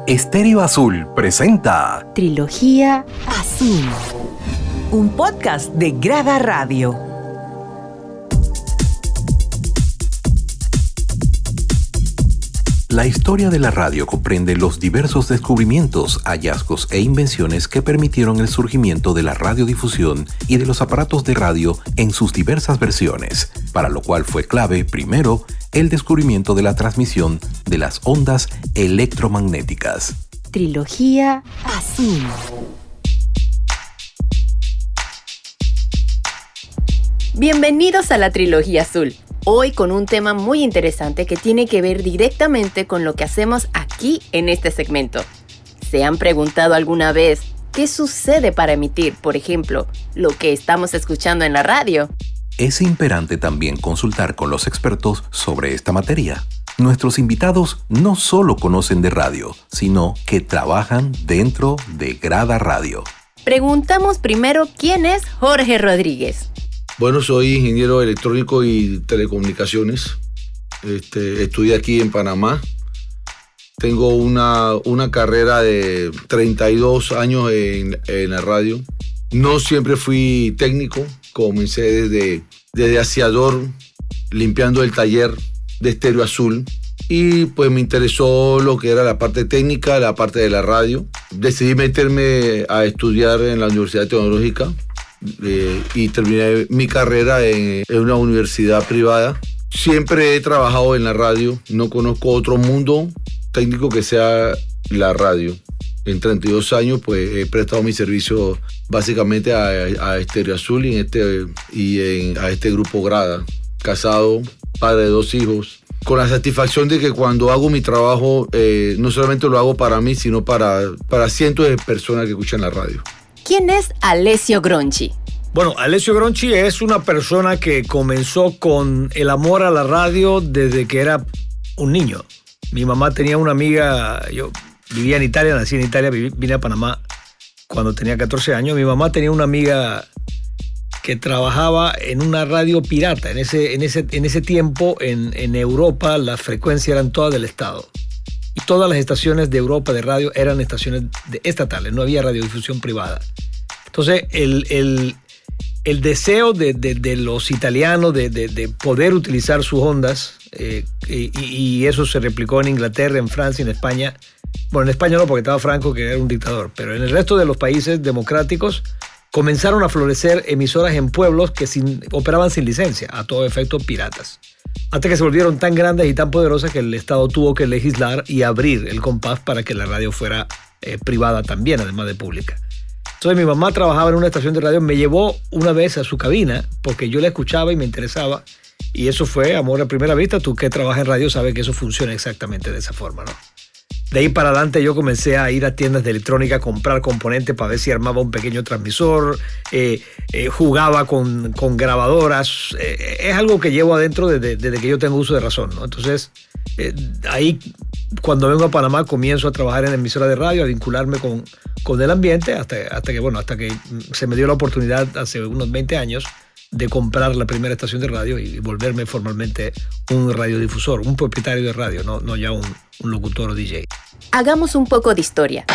Estéreo Azul presenta Trilogía Azul, un podcast de Grada Radio. La historia de la radio comprende los diversos descubrimientos, hallazgos e invenciones que permitieron el surgimiento de la radiodifusión y de los aparatos de radio en sus diversas versiones, para lo cual fue clave, primero, el descubrimiento de la transmisión de las ondas electromagnéticas. Trilogía Azul. Bienvenidos a la Trilogía Azul. Hoy con un tema muy interesante que tiene que ver directamente con lo que hacemos aquí en este segmento. ¿Se han preguntado alguna vez qué sucede para emitir, por ejemplo, lo que estamos escuchando en la radio? Es imperante también consultar con los expertos sobre esta materia. Nuestros invitados no solo conocen de radio, sino que trabajan dentro de Grada Radio. Preguntamos primero quién es Jorge Rodríguez. Bueno, soy ingeniero electrónico y telecomunicaciones. Estudié aquí en Panamá. Tengo una carrera de 32 años en la radio. No siempre fui técnico. Comencé desde aseador, limpiando el taller de Estéreo Azul. Y pues me interesó lo que era la parte técnica, la parte de la radio. Decidí meterme a estudiar en la Universidad Tecnológica. Y terminé mi carrera en una universidad privada. Siempre he trabajado en la radio, no conozco otro mundo técnico que sea la radio. En 32 años pues he prestado mi servicio básicamente a Estéreo Azul y a este grupo Grada. Casado, padre de 2 hijos, con la satisfacción de que cuando hago mi trabajo no solamente lo hago para mí, sino para cientos de personas que escuchan la radio. ¿Quién es Alessio Gronchi? Bueno, Alessio Gronchi es una persona que comenzó con el amor a la radio desde que era un niño. Mi mamá tenía una amiga, yo vivía en Italia, nací en Italia, vine a Panamá cuando tenía 14 años. Mi mamá tenía una amiga que trabajaba en una radio pirata. En ese tiempo en Europa las frecuencias eran todas del Estado. Y todas las estaciones de Europa de radio eran estaciones estatales, no había radiodifusión privada. Entonces, el deseo de los italianos de poder utilizar sus ondas, y eso se replicó en Inglaterra, en Francia, en España. Bueno, en España no, porque estaba Franco, que era un dictador, pero en el resto de los países democráticos comenzaron a florecer emisoras en pueblos que operaban sin licencia, a todo efecto piratas. Hasta que se volvieron tan grandes y tan poderosas que el Estado tuvo que legislar y abrir el compás para que la radio fuera privada también, además de pública. Entonces mi mamá trabajaba en una estación de radio, me llevó una vez a su cabina porque yo la escuchaba y me interesaba, y eso fue amor a primera vista. Tú que trabajas en radio sabes que eso funciona exactamente de esa forma, ¿no? De ahí para adelante yo comencé a ir a tiendas de electrónica a comprar componentes para ver si armaba un pequeño transmisor, jugaba con grabadoras. Es algo que llevo adentro desde que yo tengo uso de razón, ¿no? Entonces, ahí cuando vengo a Panamá comienzo a trabajar en emisora de radio, a vincularme con el ambiente hasta que se me dio la oportunidad hace unos 20 años de comprar la primera estación de radio y volverme formalmente un radiodifusor, un propietario de radio, no ya un locutor o DJ. Hagamos un poco de historia.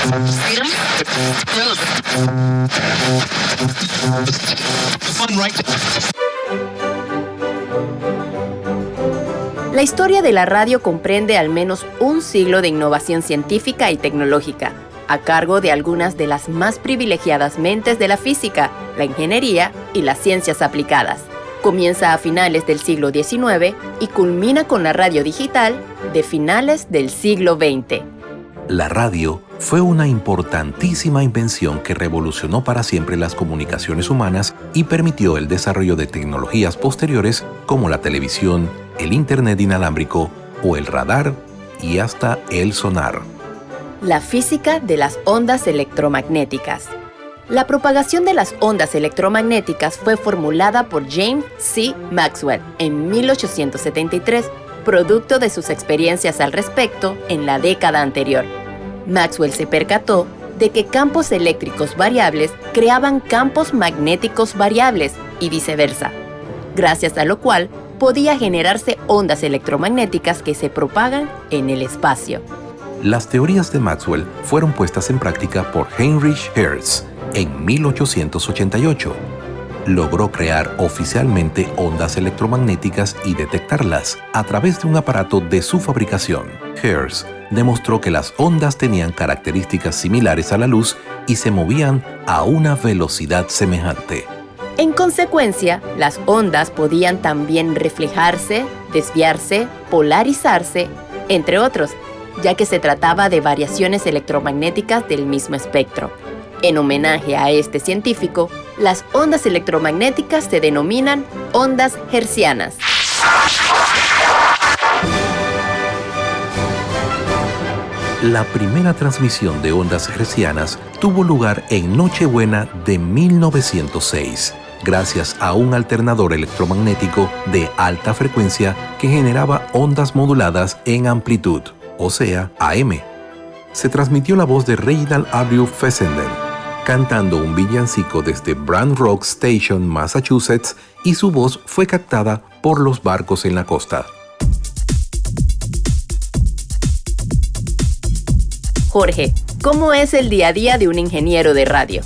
La historia de la radio comprende al menos un siglo de innovación científica y tecnológica, a cargo de algunas de las más privilegiadas mentes de la física, la ingeniería y las ciencias aplicadas. Comienza a finales del siglo XIX y culmina con la radio digital de finales del siglo XX. La radio fue una importantísima invención que revolucionó para siempre las comunicaciones humanas y permitió el desarrollo de tecnologías posteriores como la televisión, el internet inalámbrico o el radar y hasta el sonar. La física de las ondas electromagnéticas. La propagación de las ondas electromagnéticas fue formulada por James C. Maxwell en 1873, producto de sus experiencias al respecto en la década anterior. Maxwell se percató de que campos eléctricos variables creaban campos magnéticos variables y viceversa, gracias a lo cual podía generarse ondas electromagnéticas que se propagan en el espacio. Las teorías de Maxwell fueron puestas en práctica por Heinrich Hertz en 1888. Logró crear oficialmente ondas electromagnéticas y detectarlas a través de un aparato de su fabricación. Hertz demostró que las ondas tenían características similares a la luz y se movían a una velocidad semejante. En consecuencia, las ondas podían también reflejarse, desviarse, polarizarse, entre otros, ya que se trataba de variaciones electromagnéticas del mismo espectro. En homenaje a este científico, las ondas electromagnéticas se denominan ondas hertzianas. La primera transmisión de ondas hertzianas tuvo lugar en Nochebuena de 1906, gracias a un alternador electromagnético de alta frecuencia que generaba ondas moduladas en amplitud, o sea, AM. Se transmitió la voz de Reginald W. Fessenden, cantando un villancico desde Brant Rock Station, Massachusetts, y su voz fue captada por los barcos en la costa. Jorge, ¿cómo es el día a día de un ingeniero de radio?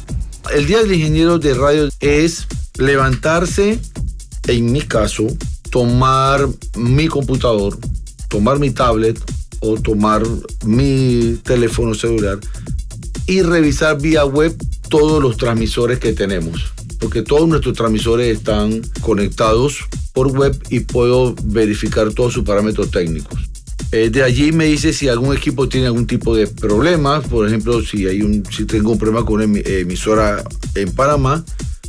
El día del ingeniero de radio es levantarse, en mi caso, tomar mi computador, tomar mi tablet o tomar mi teléfono celular y revisar vía web todos los transmisores que tenemos, porque todos nuestros transmisores están conectados por web y puedo verificar todos sus parámetros técnicos. De allí me dice si algún equipo tiene algún tipo de problema, por ejemplo, si tengo un problema con una emisora en Panamá,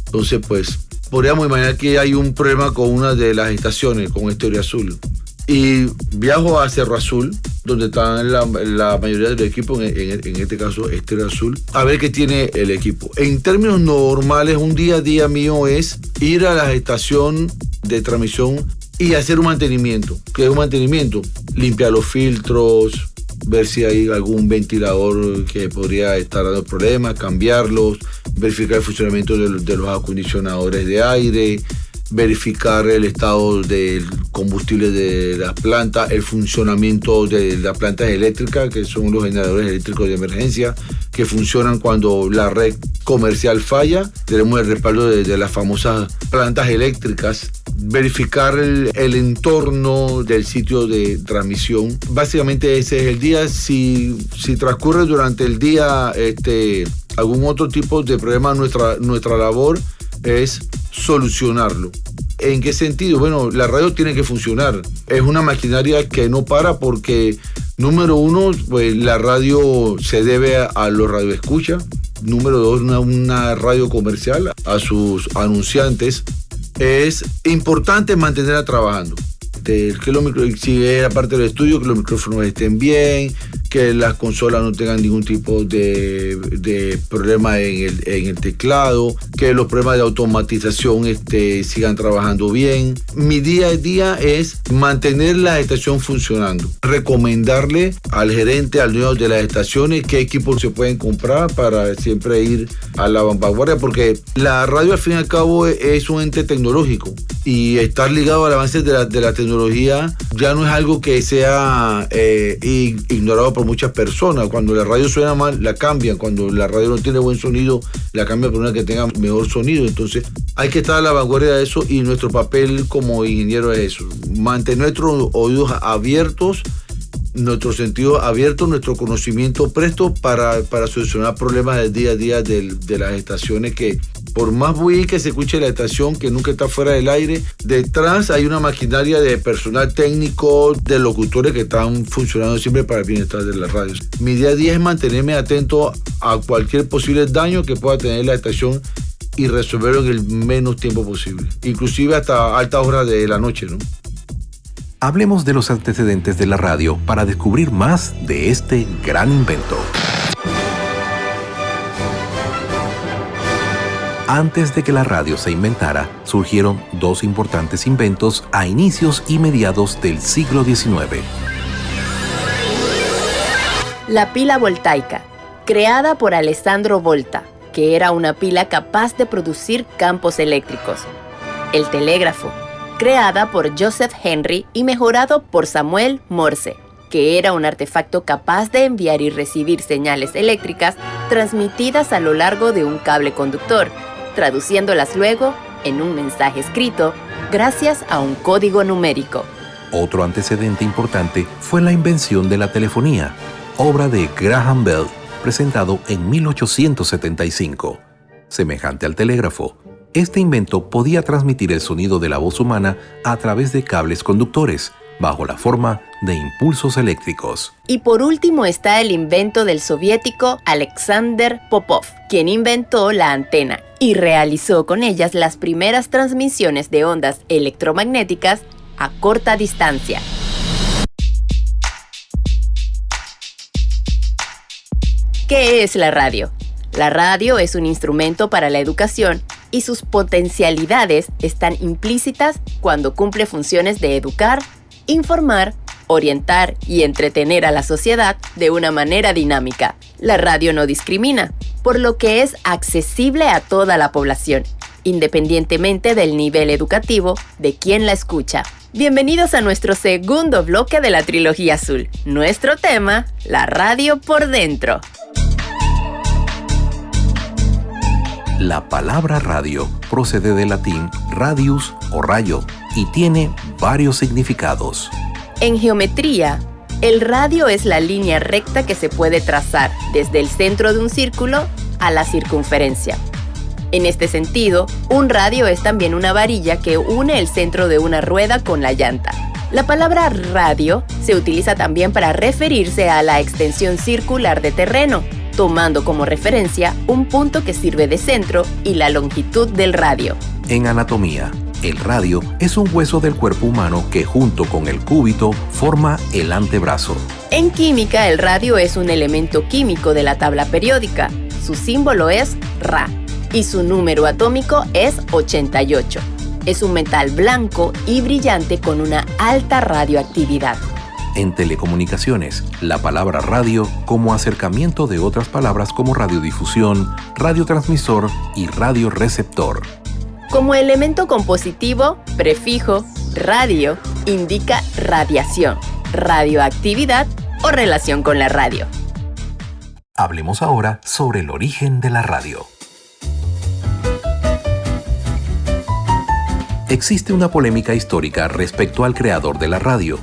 entonces pues podríamos imaginar que hay un problema con una de las estaciones, con Estéreo Azul. Y viajo a Cerro Azul, donde están la mayoría del equipo, en este caso Estéreo Azul, a ver qué tiene el equipo. En términos normales, un día a día mío es ir a la estación de transmisión y hacer un mantenimiento. ¿Qué es un mantenimiento? Limpiar los filtros, ver si hay algún ventilador que podría estar dando problemas, cambiarlos, verificar el funcionamiento de los acondicionadores de aire, verificar el estado del combustible de las plantas, el funcionamiento de las plantas eléctricas, que son los generadores eléctricos de emergencia, que funcionan cuando la red comercial falla. Tenemos el respaldo de las famosas plantas eléctricas. Verificar el entorno del sitio de transmisión. Básicamente ese es el día. Si transcurre durante el día algún otro tipo de problema, nuestra labor es solucionarlo. ¿En qué sentido? Bueno, la radio tiene que funcionar. Es una maquinaria que no para porque, número uno, pues la radio se debe a los radioescuchas. Número dos, una radio comercial, a sus anunciantes. Es importante mantenerla trabajando. Si es aparte del estudio, que los micrófonos estén bien, que las consolas no tengan ningún tipo de problema en el teclado, que los problemas de automatización sigan trabajando bien. Mi día a día es mantener la estación funcionando, recomendarle al gerente, al dueño de las estaciones qué equipos se pueden comprar para siempre ir a la vanguardia, porque la radio al fin y al cabo es un ente tecnológico y estar ligado al avance de la tecnología ya no es algo que sea ignorado por muchas personas. Cuando la radio suena mal, la cambian. Cuando la radio no tiene buen sonido, la cambian por una que tenga mejor sonido. Entonces hay que estar a la vanguardia de eso y nuestro papel como ingeniero es eso, mantener nuestros oídos abiertos, nuestros sentidos abiertos, nuestro conocimiento presto para solucionar problemas del día a día de las estaciones, que por más bien que se escuche la estación, que nunca está fuera del aire, detrás hay una maquinaria de personal técnico, de locutores que están funcionando siempre para el bienestar de las radios. Mi día a día es mantenerme atento a cualquier posible daño que pueda tener la estación y resolverlo en el menos tiempo posible, inclusive hasta altas horas de la noche, ¿no? Hablemos de los antecedentes de la radio para descubrir más de este gran invento. Antes de que la radio se inventara, surgieron dos importantes inventos a inicios y mediados del siglo XIX. La pila voltaica, creada por Alessandro Volta, que era una pila capaz de producir campos eléctricos. El telégrafo, creada por Joseph Henry y mejorado por Samuel Morse, que era un artefacto capaz de enviar y recibir señales eléctricas transmitidas a lo largo de un cable conductor, traduciéndolas luego en un mensaje escrito gracias a un código numérico. Otro antecedente importante fue la invención de la telefonía, obra de Graham Bell, presentado en 1875. Semejante al telégrafo, este invento podía transmitir el sonido de la voz humana a través de cables conductores, bajo la forma de impulsos eléctricos. Y por último está el invento del soviético Alexander Popov, quien inventó la antena y realizó con ellas las primeras transmisiones de ondas electromagnéticas a corta distancia. ¿Qué es la radio? La radio es un instrumento para la educación y sus potencialidades están implícitas cuando cumple funciones de educar, informar, orientar y entretener a la sociedad de una manera dinámica. La radio no discrimina, por lo que es accesible a toda la población, independientemente del nivel educativo de quien la escucha. Bienvenidos a nuestro segundo bloque de la Trilogía Azul. Nuestro tema, la radio por dentro. La palabra radio procede del latín radius o rayo y tiene varios significados. En geometría, el radio es la línea recta que se puede trazar desde el centro de un círculo a la circunferencia. En este sentido, un radio es también una varilla que une el centro de una rueda con la llanta. La palabra radio se utiliza también para referirse a la extensión circular de terreno, tomando como referencia un punto que sirve de centro y la longitud del radio. En anatomía, el radio es un hueso del cuerpo humano que junto con el cúbito forma el antebrazo. En química, el radio es un elemento químico de la tabla periódica. Su símbolo es Ra y su número atómico es 88. Es un metal blanco y brillante con una alta radioactividad. En telecomunicaciones, la palabra radio como acercamiento de otras palabras como radiodifusión, radiotransmisor y radioreceptor. Como elemento compositivo, prefijo radio indica radiación, radioactividad o relación con la radio. Hablemos ahora sobre el origen de la radio. Existe una polémica histórica respecto al creador de la radio.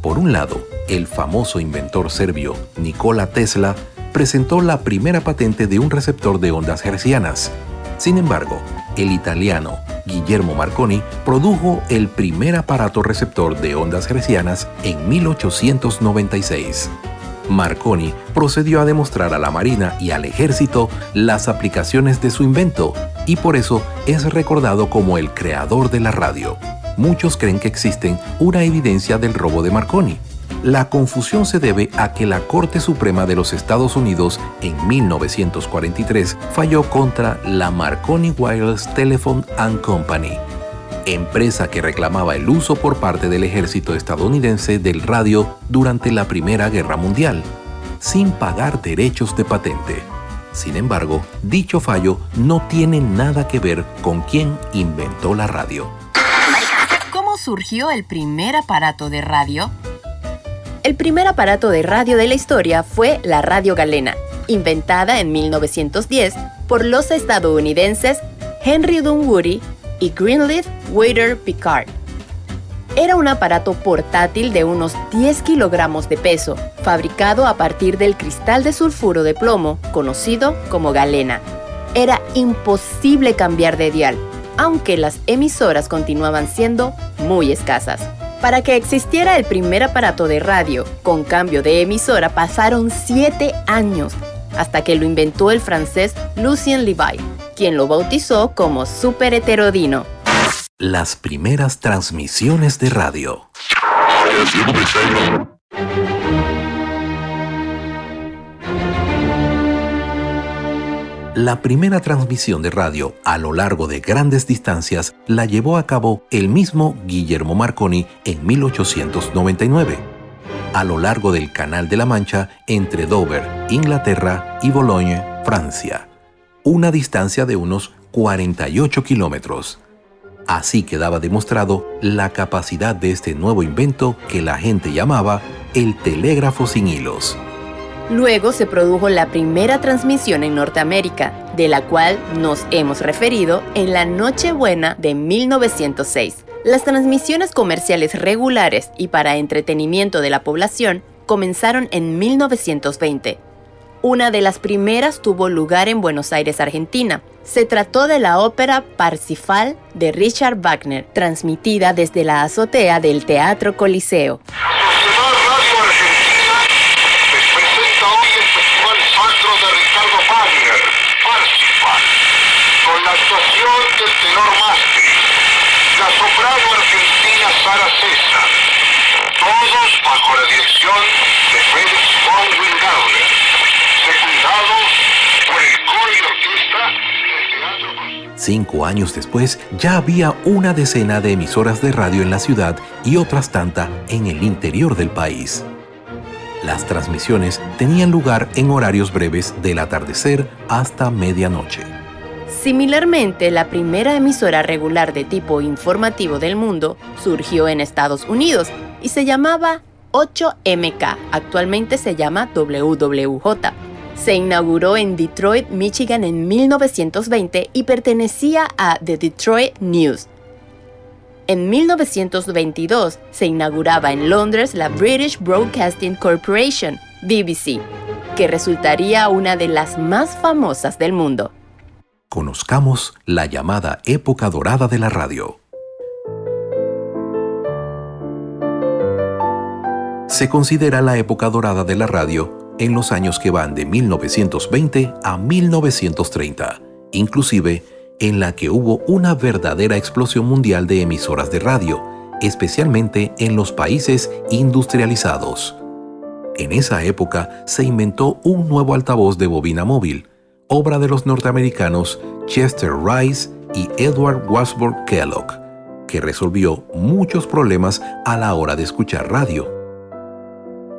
Por un lado, el famoso inventor serbio Nikola Tesla presentó la primera patente de un receptor de ondas hertzianas. Sin embargo, el italiano Guillermo Marconi produjo el primer aparato receptor de ondas hertzianas en 1896. Marconi procedió a demostrar a la Marina y al Ejército las aplicaciones de su invento y por eso es recordado como el creador de la radio. Muchos creen que existe una evidencia del robo de Marconi. La confusión se debe a que la Corte Suprema de los Estados Unidos en 1943 falló contra la Marconi Wireless Telephone and Company, empresa que reclamaba el uso por parte del ejército estadounidense del radio durante la Primera Guerra Mundial, sin pagar derechos de patente. Sin embargo, dicho fallo no tiene nada que ver con quién inventó la radio. ¿Cómo surgió el primer aparato de radio? El primer aparato de radio de la historia fue la radio galena, inventada en 1910 por los estadounidenses Henry Dunwoody y Greenleaf Water Picard. Era un aparato portátil de unos 10 kilogramos de peso, fabricado a partir del cristal de sulfuro de plomo, conocido como galena. Era imposible cambiar de dial, aunque las emisoras continuaban siendo muy escasas. Para que existiera el primer aparato de radio con cambio de emisora pasaron 7 años, hasta que lo inventó el francés Lucien Levy, quien lo bautizó como superheterodino. Las primeras transmisiones de radio. La primera transmisión de radio a lo largo de grandes distancias la llevó a cabo el mismo Guillermo Marconi en 1899, a lo largo del Canal de la Mancha entre Dover, Inglaterra y Boulogne, Francia, una distancia de unos 48 kilómetros. Así quedaba demostrado la capacidad de este nuevo invento que la gente llamaba el telégrafo sin hilos. Luego se produjo la primera transmisión en Norteamérica, de la cual nos hemos referido en la Nochebuena de 1906. Las transmisiones comerciales regulares y para entretenimiento de la población comenzaron en 1920. Una de las primeras tuvo lugar en Buenos Aires, Argentina. Se trató de la ópera Parsifal de Richard Wagner, transmitida desde la azotea del Teatro Coliseo. Sociedad Radio Argentina les presenta hoy el Festival Sacro de Ricardo Wagner, Parsifal, con la actuación del tenor Mastri, la soprano argentina Sara César, todos bajo la dirección de Felix von Wingauer, secundados por el coro y orquesta del Teatro. 5 años después, ya había una decena de emisoras de radio en la ciudad y otras tantas en el interior del país. Las transmisiones tenían lugar en horarios breves del atardecer hasta medianoche. Similarmente, la primera emisora regular de tipo informativo del mundo surgió en Estados Unidos y se llamaba 8MK, actualmente se llama WWJ. Se inauguró en Detroit, Michigan en 1920 y pertenecía a The Detroit News. En 1922 se inauguraba en Londres la British Broadcasting Corporation, BBC, que resultaría una de las más famosas del mundo. Conozcamos la llamada época dorada de la radio. Se considera la época dorada de la radio en los años que van de 1920 a 1930, inclusive en la que hubo una verdadera explosión mundial de emisoras de radio, especialmente en los países industrializados. En esa época se inventó un nuevo altavoz de bobina móvil, obra de los norteamericanos Chester Rice y Edward Wadsworth Kellogg, que resolvió muchos problemas a la hora de escuchar radio.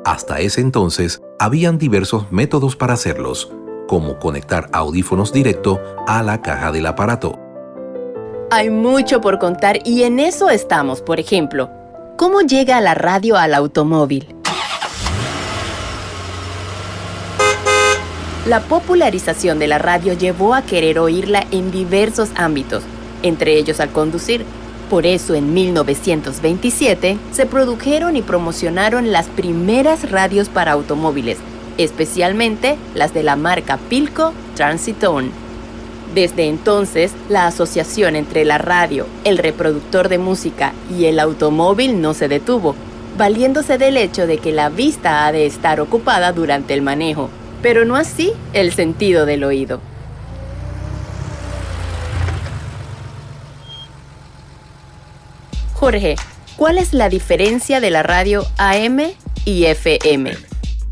Hasta ese entonces, habían diversos métodos para hacerlos, como conectar audífonos directo a la caja del aparato. Hay mucho por contar y en eso estamos, por ejemplo. ¿Cómo llega la radio al automóvil? La popularización de la radio llevó a querer oírla en diversos ámbitos, entre ellos al conducir. Por eso, en 1927, se produjeron y promocionaron las primeras radios para automóviles, especialmente las de la marca Philco Transitone. Desde entonces, la asociación entre la radio, el reproductor de música y el automóvil no se detuvo, valiéndose del hecho de que la vista ha de estar ocupada durante el manejo, pero no así el sentido del oído. Jorge, ¿cuál es la diferencia de la radio AM y FM?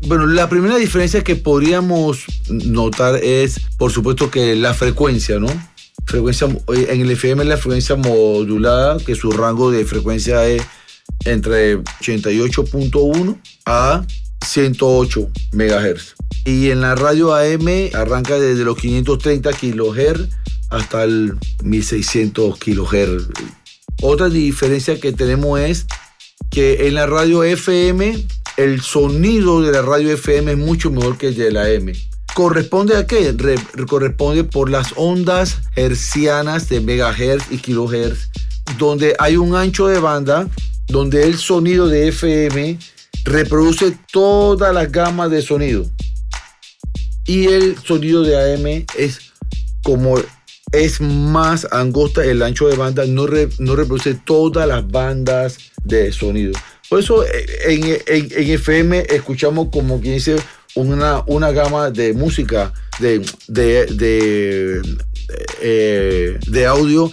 Bueno, la primera diferencia que podríamos notar es, por supuesto, que la frecuencia, ¿no? En el FM es la frecuencia modulada, que su rango de frecuencia es entre 88.1 a 108 MHz. Y en la radio AM arranca desde los 530 kHz hasta el 1600 kHz. Otra diferencia que tenemos es que en la radio FM, el sonido de la radio FM es mucho mejor que el de la AM. ¿Corresponde a qué? Corresponde por las ondas hercianas de megahertz y kilohertz, donde hay un ancho de banda, donde el sonido de FM reproduce todas las gamas de sonido. Y el sonido de AM es más angosta, el ancho de banda no reproduce todas las bandas de sonido. Por eso en FM escuchamos, como quien dice, una gama de música, de audio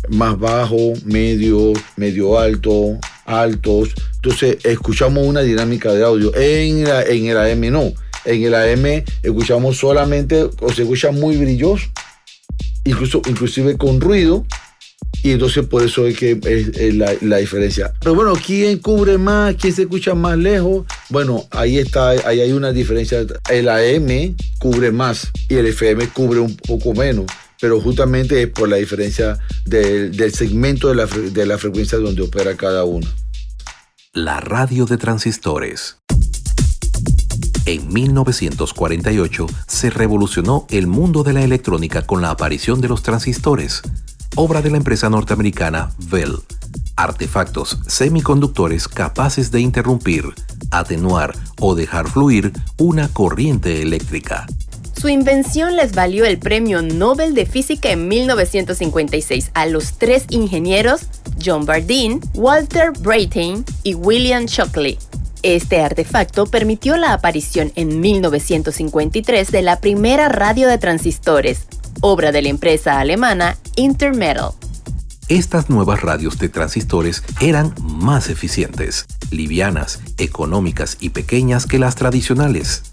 más bajo, medio alto, altos. Entonces escuchamos una dinámica de audio. En el AM no. En el AM escuchamos solamente, o se escucha muy brilloso, inclusive con ruido, y entonces por eso es que es la diferencia. Pero bueno, ¿quién cubre más? ¿Quién se escucha más lejos? Bueno, ahí hay una diferencia. El AM cubre más y el FM cubre un poco menos, pero justamente es por la diferencia del segmento de la frecuencia donde opera cada uno. La radio de transistores. En 1948 se revolucionó el mundo de la electrónica con la aparición de los transistores, obra de la empresa norteamericana Bell. Artefactos semiconductores capaces de interrumpir, atenuar o dejar fluir una corriente eléctrica. Su invención les valió el Premio Nobel de Física en 1956 a los 3 ingenieros John Bardeen, Walter Brattain y William Shockley. Este artefacto permitió la aparición en 1953 de la primera radio de transistores, obra de la empresa alemana Intermetal. Estas nuevas radios de transistores eran más eficientes, livianas, económicas y pequeñas que las tradicionales.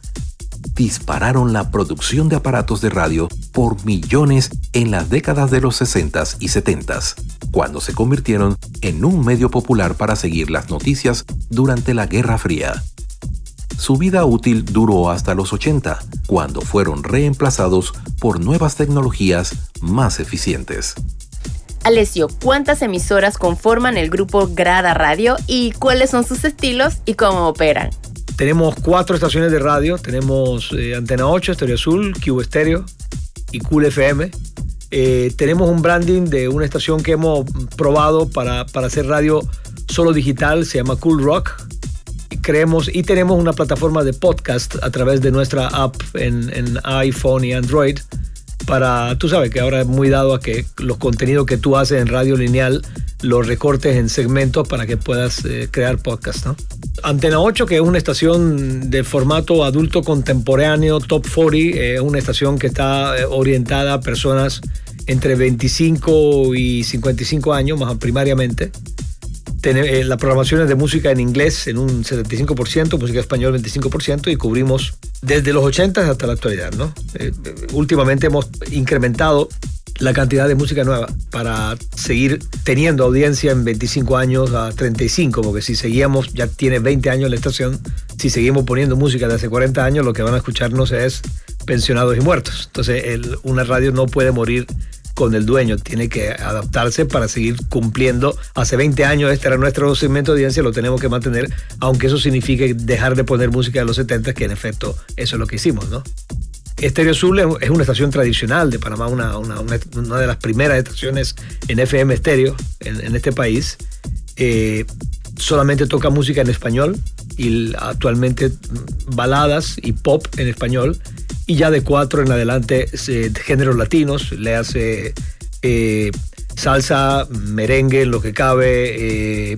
Dispararon la producción de aparatos de radio por millones en las décadas de los 60s y 70s, cuando se convirtieron en un medio popular para seguir las noticias durante la Guerra Fría. Su vida útil duró hasta los 80, cuando fueron reemplazados por nuevas tecnologías más eficientes. Alessio, ¿cuántas emisoras conforman el grupo Grada Radio y cuáles son sus estilos y cómo operan? Tenemos 4 estaciones de radio. Tenemos Antena 8, Estéreo Azul, Q Estéreo y Cool FM. Tenemos un branding de una estación que hemos probado para hacer radio solo digital, se llama Cool Rock. Y tenemos una plataforma de podcast a través de nuestra app en iPhone y Android. Tú sabes que ahora es muy dado a que los contenidos que tú haces en radio lineal los recortes en segmentos para que puedas crear podcast, ¿no? Antena 8, que es una estación de formato adulto contemporáneo, Top 40, es una estación que está orientada a personas entre 25 y 55 años, más primariamente. La programación es de música en inglés en un 75%, música español 25%, y cubrimos desde los 80 hasta la actualidad, ¿no? Últimamente hemos incrementado la cantidad de música nueva para seguir teniendo audiencia en 25 años a 35, porque si seguíamos, ya tiene 20 años la estación, si seguimos poniendo música de hace 40 años, lo que van a escucharnos es pensionados y muertos. Entonces una radio no puede morir con el dueño, tiene que adaptarse para seguir cumpliendo. Hace 20 años este era nuestro segmento de audiencia, lo tenemos que mantener, aunque eso signifique dejar de poner música de los 70, que en efecto eso es lo que hicimos, ¿no? Estéreo Azul es una estación tradicional de Panamá, una de las primeras estaciones en FM estéreo en este país. Solamente toca música en español y actualmente baladas y pop en español, y ya de 4 en adelante géneros latinos, le hace salsa, merengue en lo que cabe,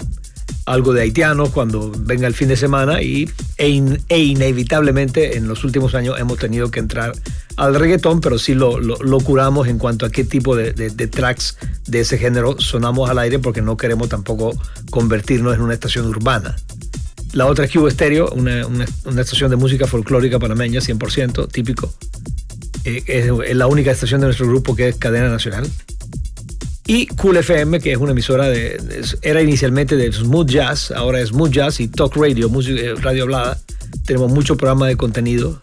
algo de haitianos cuando venga el fin de semana, e inevitablemente en los últimos años hemos tenido que entrar al reggaetón, pero sí lo curamos en cuanto a qué tipo de tracks de ese género sonamos al aire, porque no queremos tampoco convertirnos en una estación urbana. La otra es Q Estéreo, una estación de música folclórica panameña, 100% típico. Es la única estación de nuestro grupo que es cadena nacional. Y Cool FM, que es una emisora era inicialmente de smooth jazz, ahora es smooth jazz y talk radio, radio hablada. Tenemos mucho programa de contenido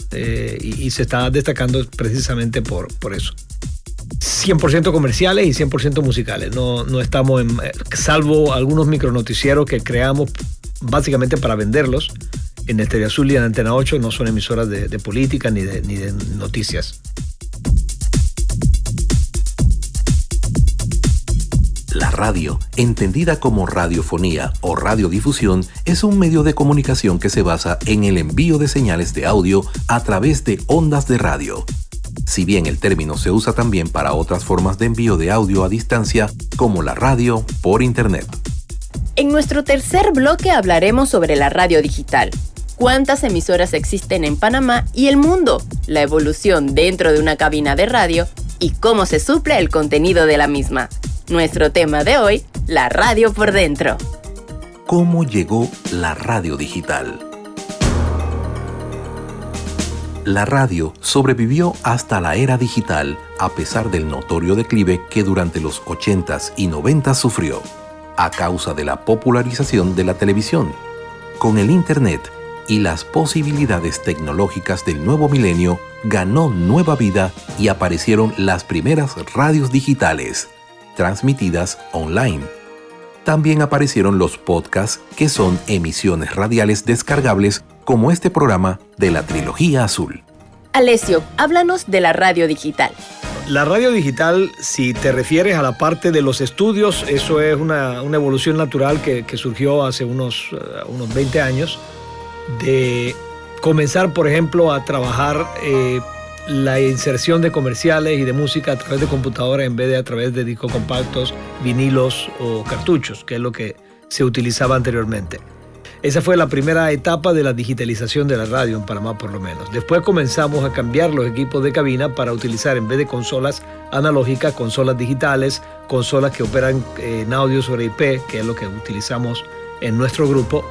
y se está destacando precisamente por eso. 100% comerciales y 100% musicales. No estamos salvo algunos micronoticieros que creamos básicamente para venderlos. En Estéreo Azul y en Antena 8 no son emisoras de política ni de noticias. La radio, entendida como radiofonía o radiodifusión, es un medio de comunicación que se basa en el envío de señales de audio a través de ondas de radio. Si bien el término se usa también para otras formas de envío de audio a distancia, como la radio por Internet. En nuestro tercer bloque hablaremos sobre la radio digital. ¿Cuántas emisoras existen en Panamá y el mundo? La evolución dentro de una cabina de radio y cómo se suple el contenido de la misma. Nuestro tema de hoy, la radio por dentro. ¿Cómo llegó la radio digital? La radio sobrevivió hasta la era digital a pesar del notorio declive que durante los 80s y 90s sufrió, a causa de la popularización de la televisión. Con el Internet y las posibilidades tecnológicas del nuevo milenio ganó nueva vida y aparecieron las primeras radios digitales, transmitidas online. También aparecieron los podcasts, que son emisiones radiales descargables como este programa de la Trilogía Azul. Alessio, háblanos de la radio digital. La radio digital, si te refieres a la parte de los estudios, eso es una evolución natural que surgió hace unos 20 años, de comenzar, por ejemplo, a trabajar la inserción de comerciales y de música a través de computadora en vez de a través de discos compactos, vinilos o cartuchos, que es lo que se utilizaba anteriormente. Esa fue la primera etapa de la digitalización de la radio en Panamá, por lo menos. Después comenzamos a cambiar los equipos de cabina para utilizar, en vez de consolas analógicas, consolas digitales, consolas que operan en audio sobre IP, que es lo que utilizamos en nuestro grupo.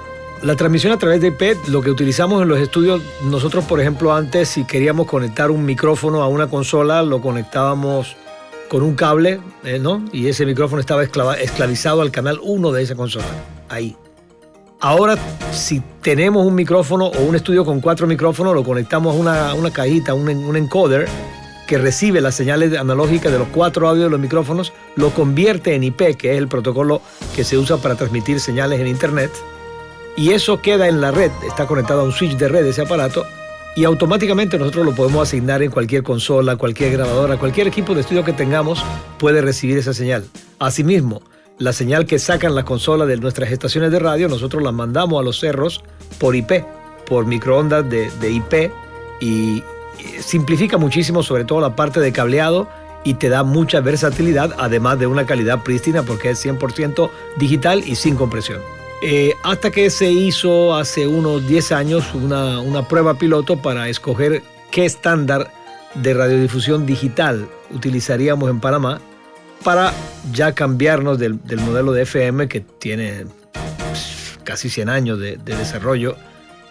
La transmisión a través de IP, lo que utilizamos en los estudios, nosotros, por ejemplo, antes, si queríamos conectar un micrófono a una consola, lo conectábamos con un cable, ¿no? Y ese micrófono estaba esclavizado al canal 1 de esa consola, ahí. Ahora, si tenemos un micrófono o un estudio con 4 micrófonos, lo conectamos a una cajita, un encoder, que recibe las señales analógicas de los 4 audios de los micrófonos, lo convierte en IP, que es el protocolo que se usa para transmitir señales en Internet, y eso queda en la red, está conectado a un switch de red ese aparato, y automáticamente nosotros lo podemos asignar en cualquier consola, cualquier grabadora, cualquier equipo de estudio que tengamos puede recibir esa señal. Asimismo, la señal que sacan las consolas de nuestras estaciones de radio, nosotros las mandamos a los cerros por IP, por microondas de IP, y simplifica muchísimo, sobre todo la parte de cableado, y te da mucha versatilidad, además de una calidad prístina porque es 100% digital y sin compresión. Hasta que se hizo hace unos 10 años una prueba piloto para escoger qué estándar de radiodifusión digital utilizaríamos en Panamá para ya cambiarnos del modelo de FM, que tiene casi 100 años de desarrollo.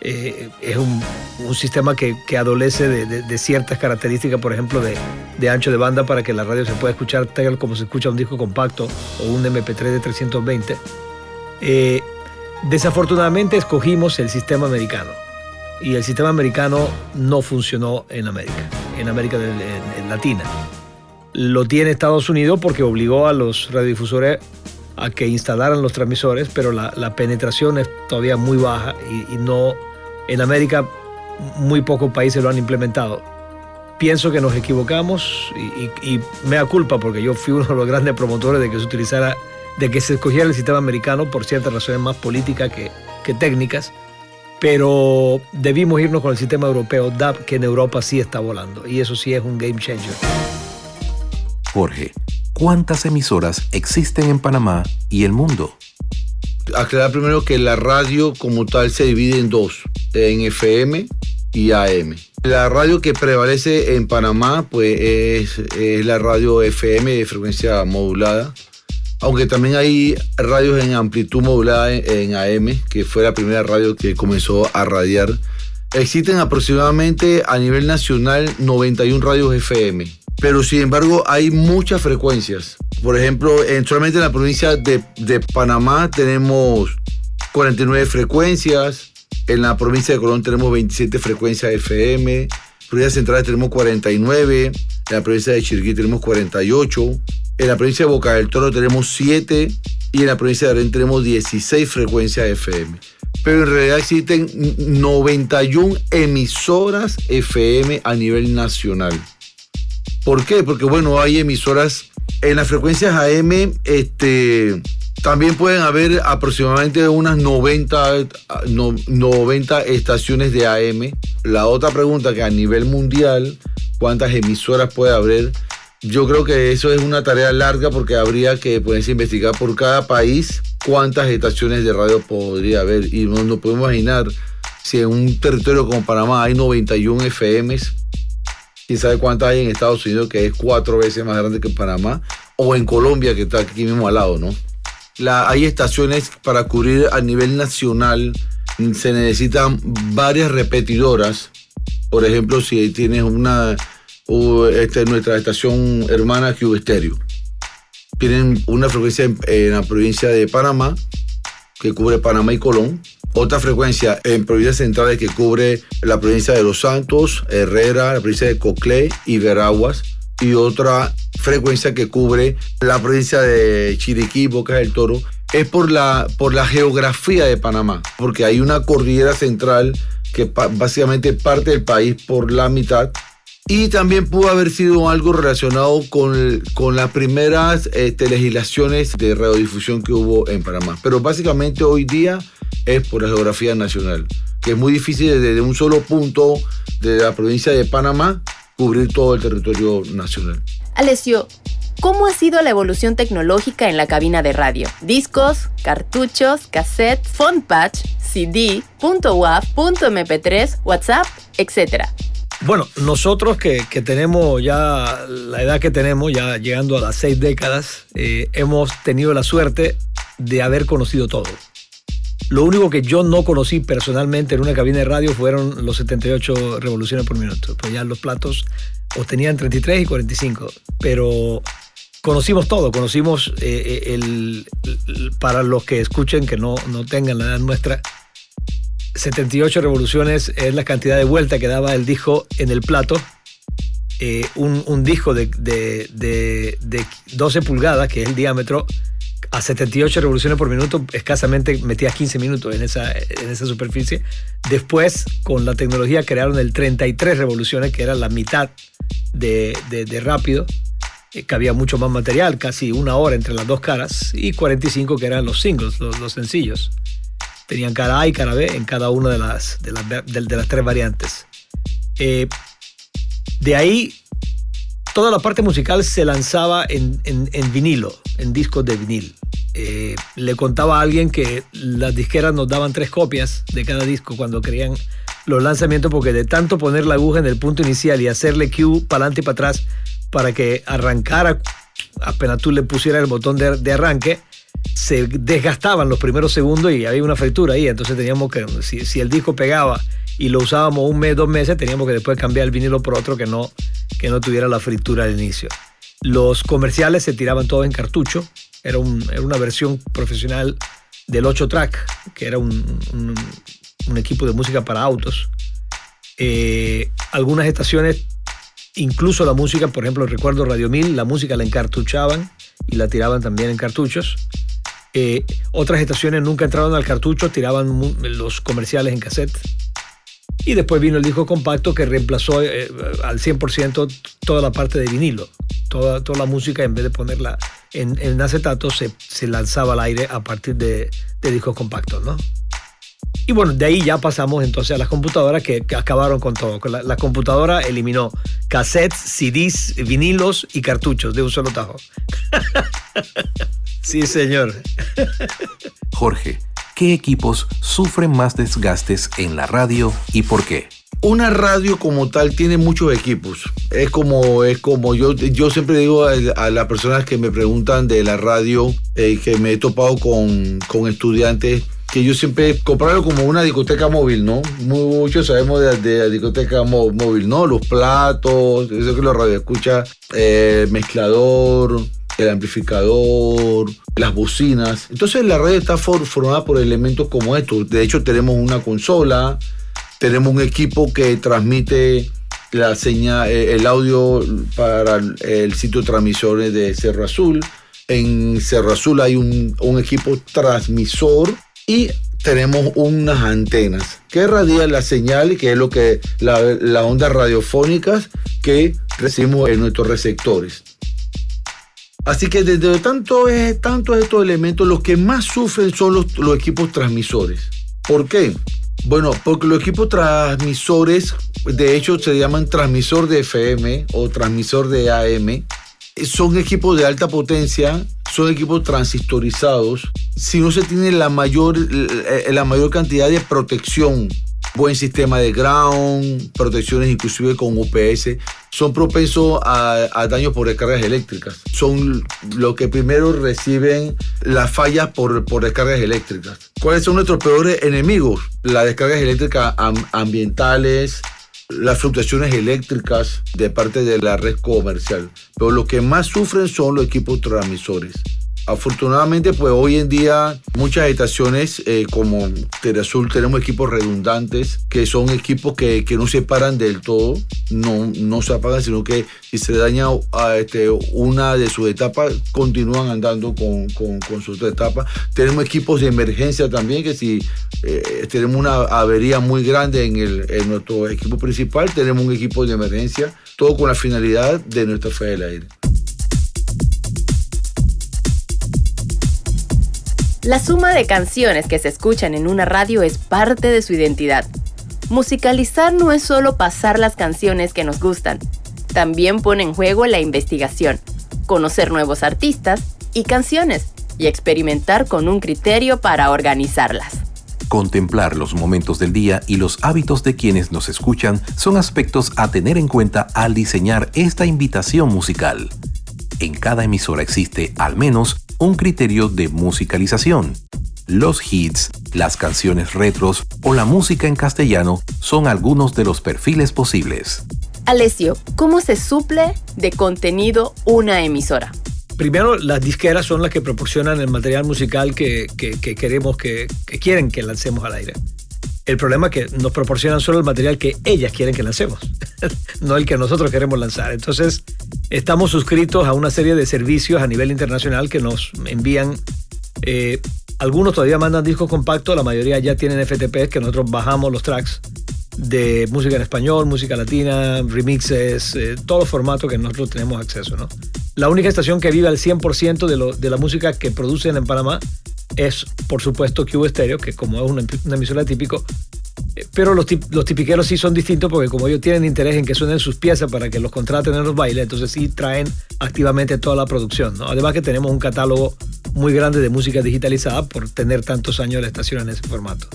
Es un sistema que adolece de ciertas características, por ejemplo, de ancho de banda, para que la radio se pueda escuchar tal como se escucha un disco compacto o un MP3 de 320. Desafortunadamente escogimos el sistema americano, y el sistema americano no funcionó en América Latina. Lo tiene Estados Unidos porque obligó a los radiodifusores a que instalaran los transmisores, pero la penetración es todavía muy baja y no, en América muy pocos países lo han implementado. Pienso que nos equivocamos y mea culpa, porque yo fui uno de los grandes promotores de que se escogiera el sistema americano por ciertas razones más políticas que técnicas, pero debimos irnos con el sistema europeo DAB, que en Europa sí está volando, y eso sí es un game changer. Jorge, ¿cuántas emisoras existen en Panamá y el mundo? Aclarar primero que la radio como tal se divide en dos, en FM y AM. La radio que prevalece en Panamá pues es la radio FM de frecuencia modulada, aunque también hay radios en amplitud modulada en AM, que fue la primera radio que comenzó a radiar. Existen aproximadamente a nivel nacional 91 radios FM, pero sin embargo hay muchas frecuencias. Por ejemplo, solamente en la provincia de Panamá tenemos 49 frecuencias, en la provincia de Colón tenemos 27 frecuencias FM, en la provincia central tenemos 49, en la provincia de Chiriquí tenemos 48, en la provincia de Boca del Toro tenemos 7 y en la provincia de Darién tenemos 16 frecuencias FM. Pero en realidad existen 91 emisoras FM a nivel nacional. ¿Por qué? Porque bueno, hay emisoras en las frecuencias AM, también pueden haber aproximadamente unas 90 estaciones de AM. La otra pregunta, que a nivel mundial, ¿cuántas emisoras puede haber? Yo creo que eso es una tarea larga, porque habría que ponerse a investigar por cada país cuántas estaciones de radio podría haber. Y no podemos imaginar, si en un territorio como Panamá hay 91 FMs, quién sabe cuántas hay en Estados Unidos, que es 4 veces más grande que Panamá, o en Colombia, que está aquí mismo al lado, ¿no? Hay estaciones para cubrir a nivel nacional, se necesitan varias repetidoras. Por ejemplo, si tienes nuestra estación hermana Cube Stereo, tienen una frecuencia en la provincia de Panamá, que cubre Panamá y Colón. Otra frecuencia en provincias centrales que cubre la provincia de Los Santos, Herrera, la provincia de Coclé y Veraguas. Y otra frecuencia que cubre la provincia de Chiriquí, Bocas del Toro. Es por la geografía de Panamá, porque hay una cordillera central que básicamente parte del país por la mitad. Y también pudo haber sido algo relacionado con las primeras legislaciones de radiodifusión que hubo en Panamá. Pero básicamente hoy día es por la geografía nacional, que es muy difícil desde un solo punto de la provincia de Panamá cubrir todo el territorio nacional. Alessio, ¿cómo ha sido la evolución tecnológica en la cabina de radio? Discos, cartuchos, cassettes, phone patch, CD, .wav, .mp3, WhatsApp, etc. Bueno, nosotros que tenemos ya la edad que tenemos, ya llegando a las 6 décadas, hemos tenido la suerte de haber conocido todo. Lo único que yo no conocí personalmente en una cabina de radio fueron los 78 revoluciones por minuto. Pues ya los platos o tenían 33 y 45, pero conocimos todo. Conocimos, para los que escuchen que no tengan la edad nuestra, 78 revoluciones es la cantidad de vuelta que daba el disco en el plato. Un disco de 12 pulgadas, que es el diámetro, a 78 revoluciones por minuto, escasamente metías 15 minutos en esa superficie. Después, con la tecnología, crearon el 33 revoluciones, que era la mitad de rápido, que había mucho más material, casi una hora entre las dos caras, y 45 que eran los singles, los sencillos. Tenían cara A y cara B en cada una de las tres variantes. De ahí, toda la parte musical se lanzaba en vinilo, en discos de vinil. Le contaba a alguien que las disqueras nos daban 3 copias de cada disco cuando querían los lanzamientos, porque de tanto poner la aguja en el punto inicial y hacerle cue para adelante y para atrás para que arrancara, apenas tú le pusieras el botón de arranque, se desgastaban los primeros segundos y había una fritura ahí. Entonces teníamos que, si el disco pegaba y lo usábamos 1 mes, 2 meses, teníamos que después cambiar el vinilo por otro que no tuviera la fritura al inicio. Los comerciales se tiraban todos en cartucho. Era una versión profesional del 8-track, que era un equipo de música para autos. Algunas estaciones, incluso la música, por ejemplo, recuerdo Radio 1000, la música la encartuchaban y la tiraban también en cartuchos. Otras estaciones nunca entraron al cartucho, tiraban los comerciales en cassette. Y después vino el disco compacto, que reemplazó al 100% toda la parte de vinilo. Toda la música, en vez de ponerla en acetato, se lanzaba al aire a partir de discos compactos, ¿no? Y bueno, de ahí ya pasamos entonces a las computadoras, que acabaron con todo. La computadora eliminó cassettes, CDs, vinilos y cartuchos de un solo tajo. Sí, señor. Jorge, ¿qué equipos sufren más desgastes en la radio y por qué? Una radio como tal tiene muchos equipos. Es como yo siempre digo a las personas que me preguntan de la radio, que me he topado con estudiantes, que yo siempre compararlo como una discoteca móvil, ¿no? Muchos sabemos de la discoteca móvil, ¿no? Los platos, eso que los radioescuchas, mezclador, el amplificador, las bocinas. Entonces la radio está formada por elementos como estos. De hecho, tenemos una consola, tenemos un equipo que transmite la señal, el audio para el sitio de transmisores de Cerro Azul. En Cerro Azul hay un equipo transmisor y tenemos unas antenas que radian la señal, que es lo que las ondas radiofónicas que recibimos en nuestros receptores. Así que desde tanto estos elementos, los que más sufren son los equipos transmisores. ¿Por qué? Bueno, porque los equipos transmisores, de hecho, se llaman transmisor de FM o transmisor de AM. Son equipos de alta potencia, son equipos transistorizados. Si no se tiene la mayor cantidad de protección, buen sistema de ground, protecciones inclusive con UPS, son propensos a daños por descargas eléctricas. Son los que primero reciben las fallas por descargas eléctricas. ¿Cuáles son nuestros peores enemigos? Las descargas eléctricas ambientales, las fluctuaciones eléctricas de parte de la red comercial. Pero los que más sufren son los equipos transmisores. Afortunadamente, pues hoy en día muchas estaciones como Teleazul tenemos equipos redundantes, que son equipos que no se paran del todo, no se apagan, sino que si se daña una de sus etapas, continúan andando con su otra etapa. Tenemos equipos de emergencia también, que si tenemos una avería muy grande en nuestro equipo principal, tenemos un equipo de emergencia, todo con la finalidad de nuestra fe del aire. La suma de canciones que se escuchan en una radio es parte de su identidad. Musicalizar no es solo pasar las canciones que nos gustan, también pone en juego la investigación, conocer nuevos artistas y canciones, y experimentar con un criterio para organizarlas. Contemplar los momentos del día y los hábitos de quienes nos escuchan son aspectos a tener en cuenta al diseñar esta invitación musical. En cada emisora existe, al menos, un criterio de musicalización. Los hits, las canciones retros o la música en castellano son algunos de los perfiles posibles. Alessio, ¿cómo se suple de contenido una emisora? Primero, las disqueras son las que proporcionan el material musical que queremos, que quieren que lancemos al aire. El problema es que nos proporcionan solo el material que ellas quieren que lancemos, no el que nosotros queremos lanzar. Entonces, estamos suscritos a una serie de servicios a nivel internacional que nos envían. Algunos todavía mandan discos compactos, la mayoría ya tienen FTPs, que nosotros bajamos los tracks de música en español, música latina, remixes, todos los formatos que nosotros tenemos acceso, ¿no? La única estación que vive al 100% de la música que producen en Panamá es, por supuesto, Cubo Estéreo, que como es una emisora típico, pero los tipiqueros sí son distintos porque como ellos tienen interés en que suenen sus piezas para que los contraten en los bailes, entonces sí traen activamente toda la producción, ¿no? Además que tenemos un catálogo muy grande de música digitalizada por tener tantos años la estación en ese formato.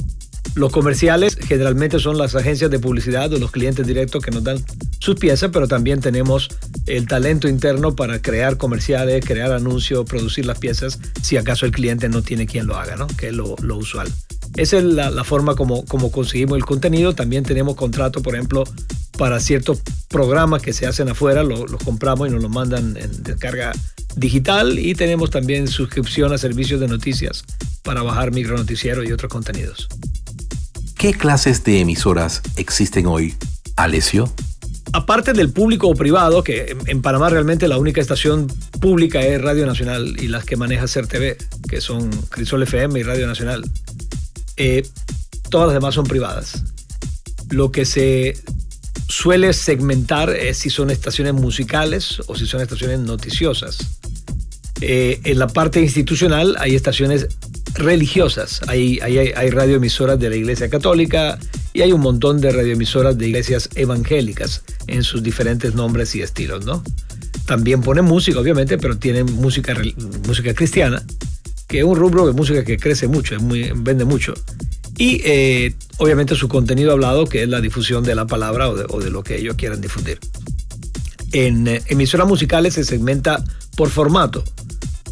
Los comerciales generalmente son las agencias de publicidad o los clientes directos que nos dan sus piezas, pero también tenemos el talento interno para crear comerciales, crear anuncios, producir las piezas, si acaso el cliente no tiene quien lo haga, ¿no? Que es lo usual. Esa es la forma como conseguimos el contenido. También tenemos contrato, por ejemplo, para ciertos programas que se hacen afuera, los compramos y nos los mandan en descarga digital, y tenemos también suscripción a servicios de noticias para bajar micronoticieros y otros contenidos. ¿Qué clases de emisoras existen hoy, Alessio? Aparte del público o privado, que en Panamá realmente la única estación pública es Radio Nacional y las que maneja CERTV, que son Crisol FM y Radio Nacional. Todas las demás son privadas. Lo que se suele segmentar es si son estaciones musicales o si son estaciones noticiosas. En la parte institucional hay estaciones religiosas. Hay radioemisoras de la Iglesia Católica y hay un montón de radioemisoras de iglesias evangélicas en sus diferentes nombres y estilos, ¿no? También ponen música, obviamente, pero tienen música cristiana, que es un rubro de música que crece mucho, vende mucho. Y obviamente su contenido hablado, que es la difusión de la palabra o de lo que ellos quieran difundir. En emisoras musicales se segmenta por formato.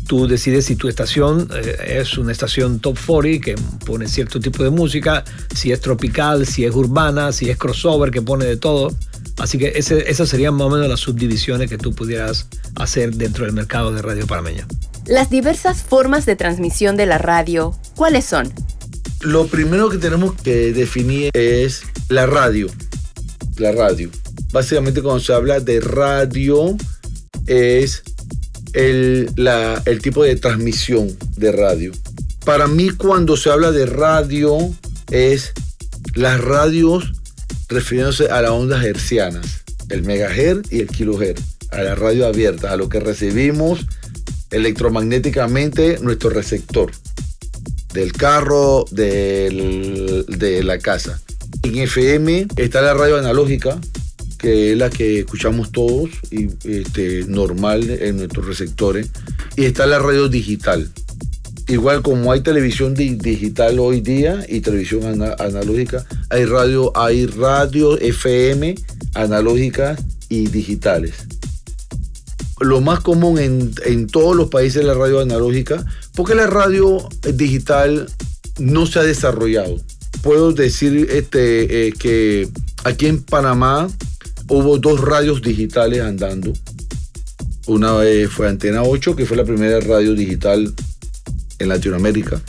Tú decides si tu estación es una estación top 40 que pone cierto tipo de música, si es tropical, si es urbana, si es crossover, que pone de todo. Así que esas serían más o menos las subdivisiones que tú pudieras hacer dentro del mercado de radio panameño. Las diversas formas de transmisión de la radio, ¿cuáles son? Lo primero que tenemos que definir es la radio. La radio. Básicamente, cuando se habla de radio, es el tipo de transmisión de radio. Para mí, cuando se habla de radio, es las radios refiriéndose a las ondas hertzianas, el megahertz y el kilohertz, a la radio abierta, a lo que recibimos electromagnéticamente nuestro receptor del carro, de la casa. En FM está la radio analógica, que es la que escuchamos todos y normal en nuestros receptores, y está la radio digital. Igual como hay televisión digital hoy día y televisión analógica, hay radio FM analógicas y digitales. Lo más común en todos los países es la radio analógica, porque la radio digital no se ha desarrollado. Puedo decir que aquí en Panamá hubo 2 radios digitales andando, Una vez fue Antena 8, que fue la primera radio digital en Latinoamérica.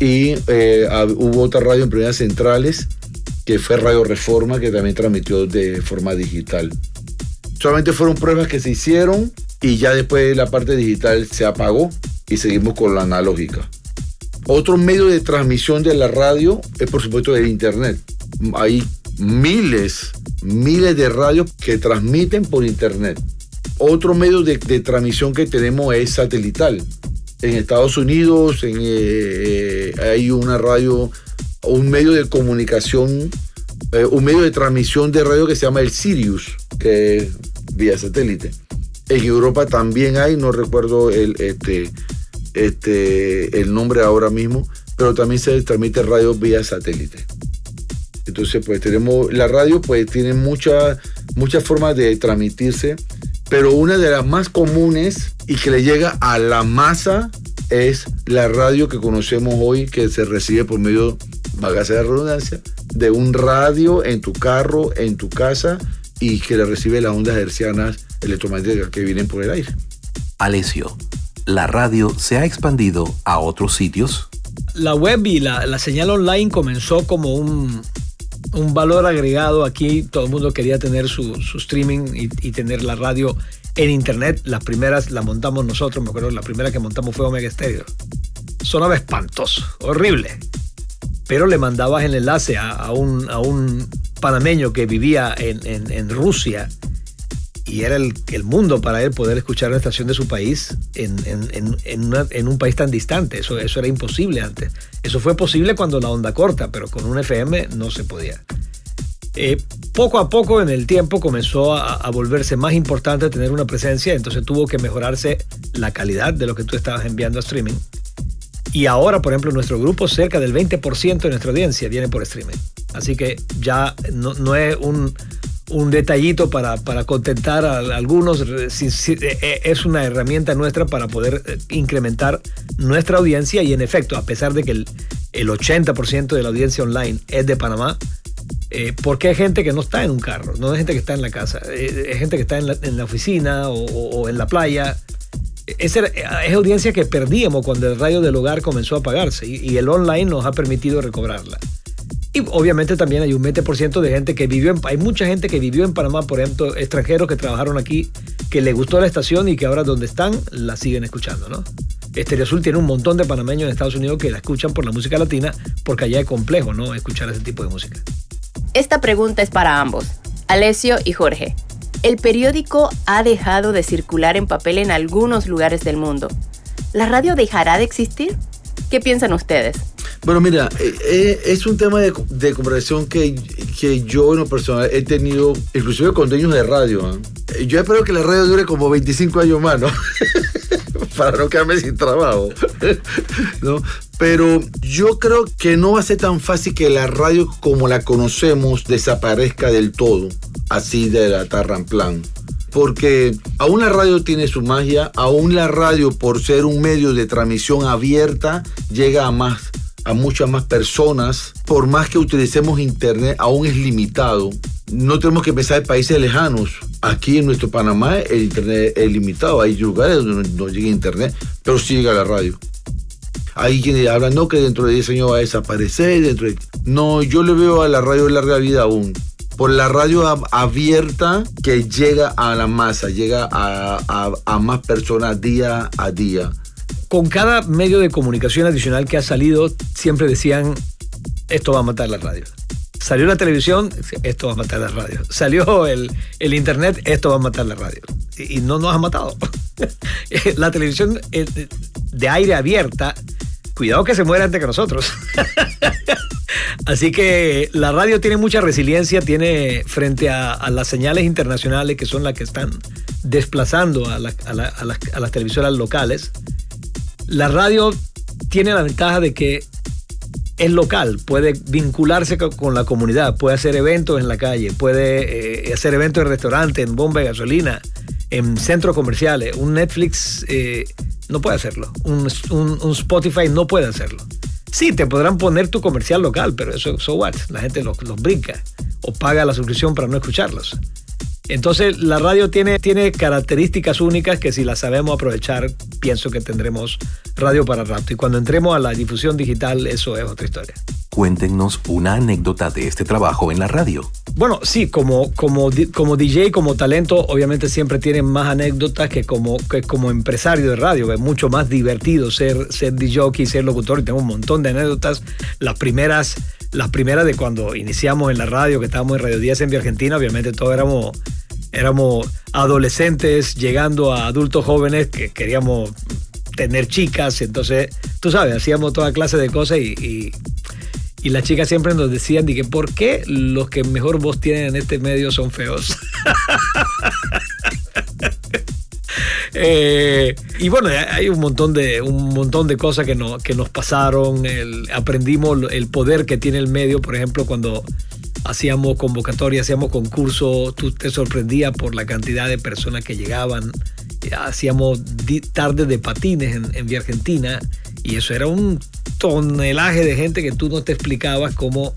Y hubo otra radio en Primeras Centrales, que fue Radio Reforma, que también transmitió de forma digital. Solamente fueron pruebas que se hicieron y ya después la parte digital se apagó y seguimos con la analógica. Otro medio de transmisión de la radio es, por supuesto, el internet. Hay miles de radios que transmiten por internet. Otro medio de transmisión que tenemos es satelital. En Estados Unidos hay una radio, un medio de comunicación, un medio de transmisión de radio que se llama el Sirius, que es vía satélite. En Europa también hay, no recuerdo el nombre ahora mismo, pero también se transmite radio vía satélite. Entonces, pues tenemos la radio, pues tiene muchas formas de transmitirse, pero una de las más comunes y que le llega a la masa es la radio que conocemos hoy, que se recibe por medio, válgase la redundancia, de un radio en tu carro, en tu casa, y que le recibe las ondas hertzianas electromagnéticas que vienen por el aire. Alessio, ¿la radio se ha expandido a otros sitios? La web y la señal online comenzó como un valor agregado. Aquí todo el mundo quería tener su streaming y tener la radio en internet. Las primeras las montamos nosotros. Me acuerdo, la primera que montamos fue Omega Stereo. Sonaba espantoso, horrible. Pero le mandabas el enlace a un panameño que vivía en Rusia, y era el mundo para él poder escuchar una estación de su país en un país tan distante. Eso era imposible antes. Eso fue posible cuando la onda corta, pero con un FM no se podía. Poco a poco en el tiempo comenzó a volverse más importante tener una presencia, entonces tuvo que mejorarse la calidad de lo que tú estabas enviando a streaming. Y ahora, por ejemplo, en nuestro grupo, cerca del 20% de nuestra audiencia viene por streaming. Así que ya no es un detallito para contentar a algunos. Es una herramienta nuestra para poder incrementar nuestra audiencia. Y en efecto, a pesar de que el 80% de la audiencia online es de Panamá, porque hay gente que no está en un carro, no hay gente que está en la casa, hay gente que está en la oficina o en la playa. Es audiencia que perdíamos cuando el radio del hogar comenzó a apagarse, y el online nos ha permitido recobrarla. Y obviamente también hay un 20% de gente que hay mucha gente que vivió en Panamá, por ejemplo, extranjeros que trabajaron aquí, que les gustó la estación y que ahora donde están la siguen escuchando, ¿no? Estéreo Azul tiene un montón de panameños en Estados Unidos que la escuchan por la música latina, porque allá es complejo, ¿no?, escuchar ese tipo de música. Esta pregunta es para ambos, Alessio y Jorge. El periódico ha dejado de circular en papel en algunos lugares del mundo. ¿La radio dejará de existir? ¿Qué piensan ustedes? Bueno, mira, es un tema de conversación que yo en lo personal he tenido, inclusive con dueños de radio. Yo espero que la radio dure como 25 años más, ¿no? Para no quedarme sin trabajo, ¿no? Pero yo creo que no va a ser tan fácil que la radio como la conocemos desaparezca del todo, así de la tarramplan. Porque aún la radio tiene su magia, aún la radio, por ser un medio de transmisión abierta, llega a muchas más personas. Por más que utilicemos internet, aún es limitado. No tenemos que pensar en países lejanos. Aquí en nuestro Panamá el internet es limitado. Hay lugares donde no llega internet, pero sí llega la radio. Hay quienes hablan, no, que dentro de 10 años va a desaparecer. No, yo le veo a la radio larga vida aún. Por la radio abierta que llega a la masa, llega a más personas día a día. Con cada medio de comunicación adicional que ha salido, siempre decían, esto va a matar la radio. Salió la televisión, esto va a matar la radio. Salió el internet, esto va a matar la radio. Y no nos ha matado. La televisión de aire abierta, cuidado que se muera antes que nosotros. Así que la radio tiene mucha resiliencia, tiene frente a las señales internacionales, que son las que están desplazando a las televisoras locales. La radio tiene la ventaja de que es local, puede vincularse con la comunidad, puede hacer eventos en la calle, puede hacer eventos en restaurantes, en bombas de gasolina, en centros comerciales. Un Netflix no puede hacerlo, un Spotify no puede hacerlo. Sí, te podrán poner tu comercial local, pero eso, so what? La gente los brinca o paga la suscripción para no escucharlos. Entonces la radio tiene características únicas que si las sabemos aprovechar, pienso que tendremos radio para rato. Y cuando entremos a la difusión digital, eso es otra historia. Cuéntenos una anécdota de este trabajo en la radio. Bueno, sí, como DJ, como talento, obviamente siempre tienen más anécdotas que como empresario de radio. Es mucho más divertido ser DJ y ser locutor, y tengo un montón de anécdotas. Las primeras de cuando iniciamos en la radio, que estábamos en Radio 10 en Vía Argentina, obviamente todos éramos adolescentes llegando a adultos jóvenes que queríamos tener chicas. Entonces, tú sabes, hacíamos toda clase de cosas y las chicas siempre nos decían de que ¿por qué los que mejor voz tienen en este medio son feos? Y bueno, hay un montón de cosas que nos pasaron. Aprendimos el poder que tiene el medio. Por ejemplo, cuando hacíamos convocatoria, hacíamos concursos, tú te sorprendías por la cantidad de personas que llegaban. Hacíamos tardes de patines en Vía Argentina, y eso era un tonelaje de gente que tú no te explicabas cómo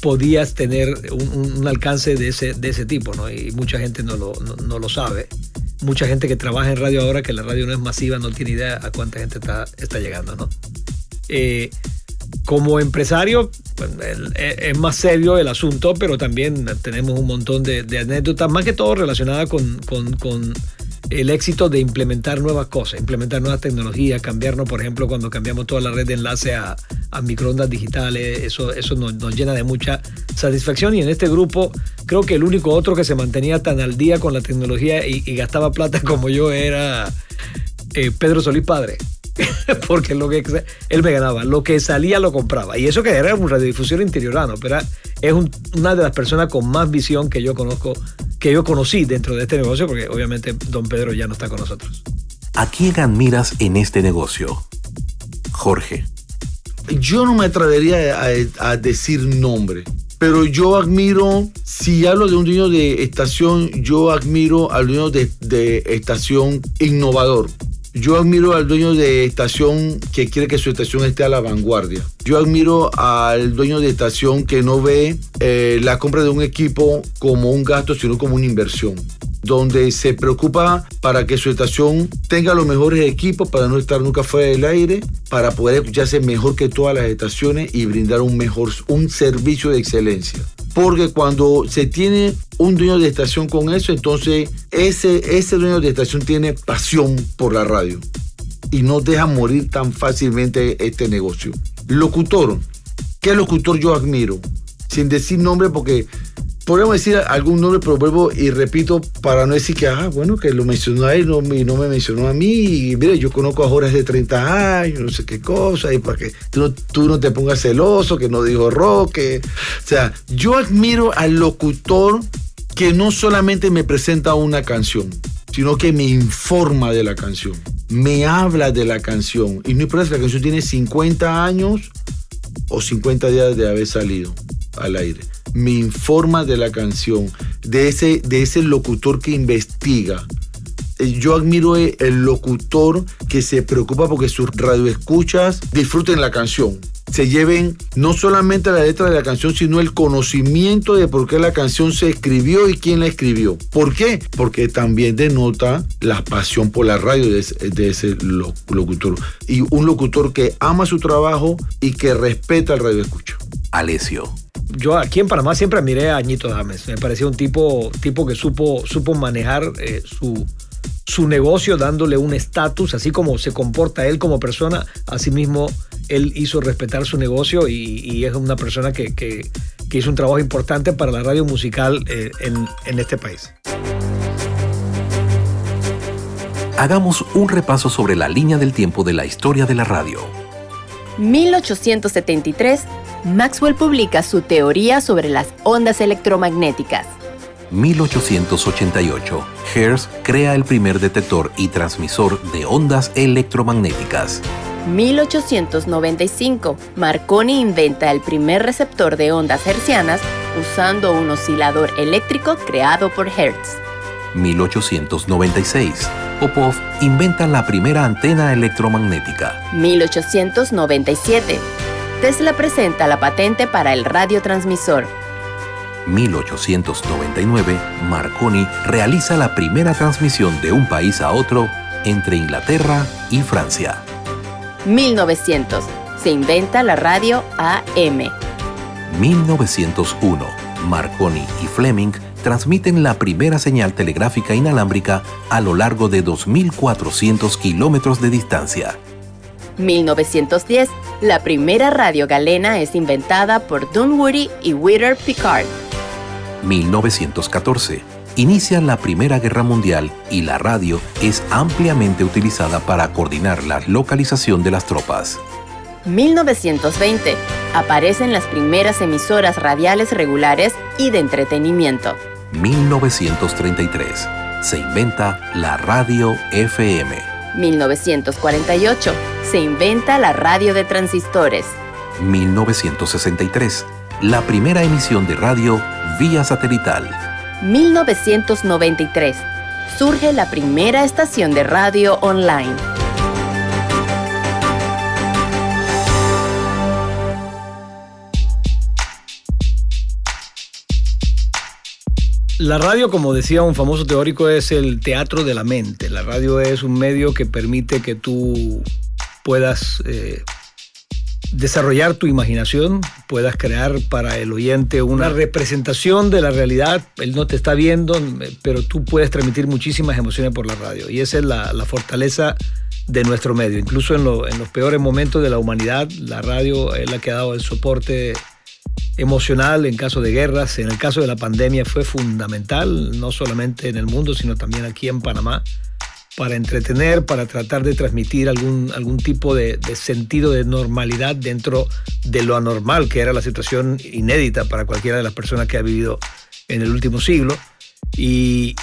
podías tener un alcance de ese tipo, ¿no? Y mucha gente no lo sabe. Mucha gente que trabaja en radio ahora, que la radio no es masiva, no tiene idea a cuánta gente está llegando, ¿no? Como empresario, pues, es más serio el asunto, pero también tenemos un montón de anécdotas, más que todo relacionadas con el éxito de implementar nuevas cosas, implementar nuevas tecnologías, cambiarnos, por ejemplo, cuando cambiamos toda la red de enlace a microondas digitales. Eso nos llena de mucha satisfacción. Y en este grupo, creo que el único otro que se mantenía tan al día con la tecnología y gastaba plata como yo era Pedro Solís Padre. Porque él me ganaba, lo que salía lo compraba, y eso que era un radiodifusor interiorano, pero es una de las personas con más visión que yo conocí dentro de este negocio, porque obviamente don Pedro ya no está con nosotros. ¿A quién admiras en este negocio? Jorge. Yo no me atrevería a decir nombre, pero yo admiro, si hablo de un dueño de estación, yo admiro al dueño de estación innovador. Yo admiro al dueño de estación que quiere que su estación esté a la vanguardia. Yo admiro al dueño de estación que no ve la compra de un equipo como un gasto, sino como una inversión, donde se preocupa para que su estación tenga los mejores equipos para no estar nunca fuera del aire, para poder escucharse mejor que todas las estaciones y brindar un servicio de excelencia. Porque cuando se tiene un dueño de estación con eso, entonces ese dueño de estación tiene pasión por la radio y no deja morir tan fácilmente este negocio. Locutor. ¿Qué locutor yo admiro? Sin decir nombre, porque podemos decir algún nombre, pero vuelvo y repito para no decir que, bueno, que lo mencionó a él y no me mencionó a mí. Y mire, yo conozco a Jorge de 30 años, no sé qué cosa, y para que tú no te pongas celoso, que no dijo Roque. O sea, yo admiro al locutor que no solamente me presenta una canción, sino que me informa de la canción, me habla de la canción. Y no importa si la canción tiene 50 años o 50 días de haber salido al aire. Me informa de la canción, de ese locutor que investiga. Yo admiro el locutor que se preocupa porque sus radioescuchas disfruten la canción. Se lleven no solamente la letra de la canción, sino el conocimiento de por qué la canción se escribió y quién la escribió. ¿Por qué? Porque también denota la pasión por la radio de ese locutor. Y un locutor que ama su trabajo y que respeta al radioescucha. Alessio. Yo aquí en Panamá siempre admiré a Ñito Dames. Me parecía un tipo que supo manejar su negocio, dándole un estatus, así como se comporta él como persona. Asimismo, él hizo respetar su negocio y es una persona que hizo un trabajo importante para la radio musical en este país. Hagamos un repaso sobre la línea del tiempo de la historia de la radio. 1873, Maxwell publica su teoría sobre las ondas electromagnéticas. 1888, Hertz crea el primer detector y transmisor de ondas electromagnéticas. 1895, Marconi inventa el primer receptor de ondas hertzianas usando un oscilador eléctrico creado por Hertz. 1896, Popov inventa la primera antena electromagnética. 1897, Tesla presenta la patente para el radiotransmisor. 1899, Marconi realiza la primera transmisión de un país a otro entre Inglaterra y Francia. 1900. Se inventa la radio AM. 1901. Marconi y Fleming transmiten la primera señal telegráfica inalámbrica a lo largo de 2.400 kilómetros de distancia. 1910. La primera radio galena es inventada por Dunwoody y Whittier Pickard. 1914. Inicia la Primera Guerra Mundial y la radio es ampliamente utilizada para coordinar la localización de las tropas. 1920. Aparecen las primeras emisoras radiales regulares y de entretenimiento. 1933. Se inventa la radio FM. 1948. Se inventa la radio de transistores. 1963. La primera emisión de radio vía satelital. 1993. Surge la primera estación de radio online. La radio, como decía un famoso teórico, es el teatro de la mente. La radio es un medio que permite que tú puedas desarrollar tu imaginación, puedas crear para el oyente una representación de la realidad. Él no te está viendo, pero tú puedes transmitir muchísimas emociones por la radio. Y esa es la fortaleza de nuestro medio. Incluso en los peores momentos de la humanidad, la radio es la que ha dado el soporte emocional en caso de guerras. En el caso de la pandemia fue fundamental, no solamente en el mundo, sino también aquí en Panamá, para entretener, para tratar de transmitir algún tipo de sentido de normalidad dentro de lo anormal, que era la situación inédita para cualquiera de las personas que ha vivido en el último siglo. Y